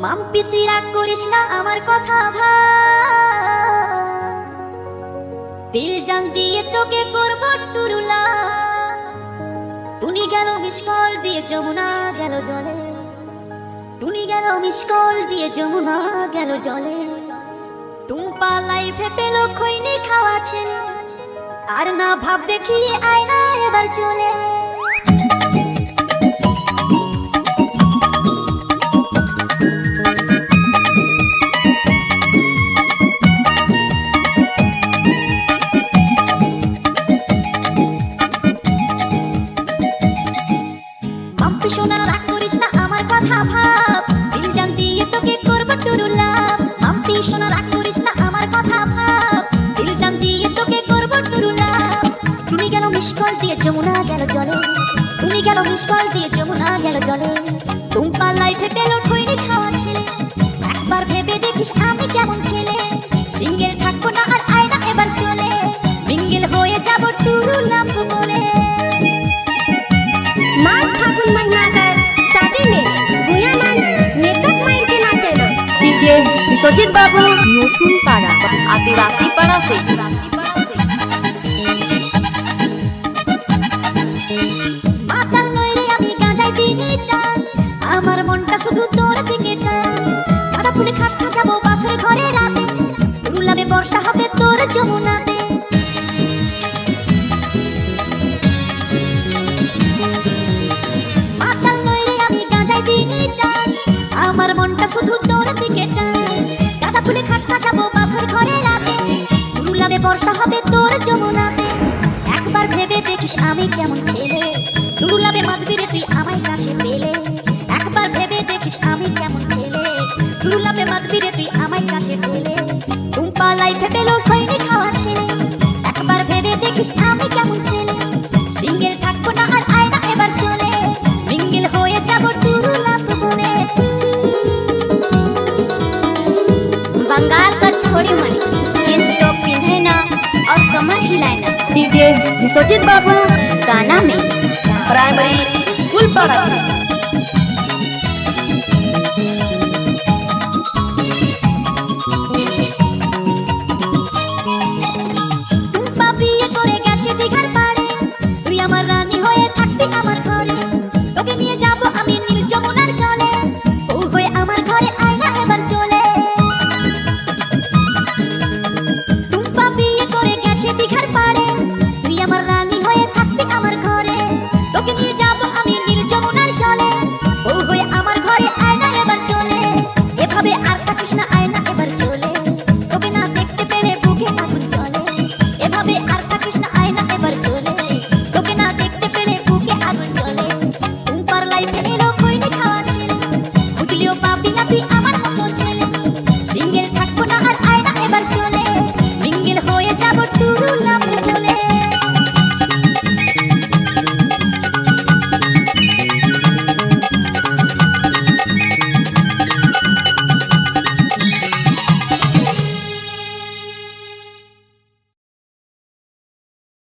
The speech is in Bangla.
মাম্পি তুই রাগ করিস না আমার কথা ভাব, দিল জান দিয়ে তোকে করব টুরুলা। টুনি গেল মিস কল দিয়ে যমুনা গেল জলে, টুনি গেল মিস কল দিয়ে যমুনা গেল জলে। টুম্পা লাইফে পেল খৈনি খাওয়া ছেলে, আর না ভাব দেখিয়ে আয়না এবার চলে। মাম্পি সোনা রাগ করিস না আমার কথা ভাব, দিল জান দিয়ে তোকে করব টুরুলা। মাম্পি সোনা রাগ করিস না আমার কথা ভাব, দিল জান দিয়ে তোকে করব টুরুলা। টুনি গেল মিস কল দিয়ে যমুনা গেল জলে, টুনি গেল মিস কল দিয়ে যমুনা গেল জলে। টুম্পা লাইফে পেল খৈনি খাওয়া ছেলে, একবার ভেবে দেখিস আমি কেমন ছেলে। সিঙ্গেল থাকবো না আর আয়না এবার চলে, মিঙ্গেল হয়ে যাব টুরুলা বলে। माघ फागुन महीना कर शादी में भूया मान मेकअप माइन के नाचे ना। डीजे विश्वजीत बाबू नতুন पाड़ा आदिवासी पाड़ा से। মাতাল নই রে আমি গাঁজায় দিনে টান, আমার মনটা শুধু তোর দিকে টান। গাঁদা ফুলে খাট সাজাবো বাসর ঘরে রাতে, রুলাবে বর্ষা হবে তোর যমুনাতে। মাতাল নই রে আমি গাঁজায় দিনে টান, আমার মনটা শুধু তোর দিকে টান। গাঁদা ফুলে খাট সাজাবো বাসর ঘরে রাতে, রুলাবে বর্ষা হবে তোর যমুনাতে। একবার ভেবে দেখিস আমি কেমন ছেলে, রুলাবে মাধবীরে তুই আমায় কাছে পেলে। একবার ভেবে দেখিস আমি কেমন ছেলে, রুলাবে মাধবীরে তুই আমায় কাছে পেলে। টুম্পা লাইফে পেল খৈনি খাওয়া ছেলে, একবার ভেবে দেখিস আমি কেমন ছেলে। সিঙ্গেল থাকবো না আর আয়না এবার চলে, মিঙ্গেল হয়ে যাব টুরুলা বনে। बंगाल का छोड़ी मनी जींस टॉप पिन्हे ना और कमर हिलाए ना। डीजे विश्वजीत बाबू गाना में प्राइमरी स्कूल पाड़ा से। টুম্পা বিয়ে করে গেছে দিঘার পাড়ে, তুই আমার রানী হয়ে থাকবি আমার ঘরে। তোকে নিয়ে যাব আমি নীল যমুনার জলে, ও হয়ে আমার ঘরে আয়না এবার চলে। টুম্পা বিয়ে করে গেছে দিঘার পাড়ে, তুই আমার রানী হয়ে থাকবি আমার ঘরে। তোকে নিয়ে যাব আমি নীল যমুনার জলে, ও হয়ে আমার ঘরে আয়না এবার চলে। এভাবে আর থাকিস না আয়না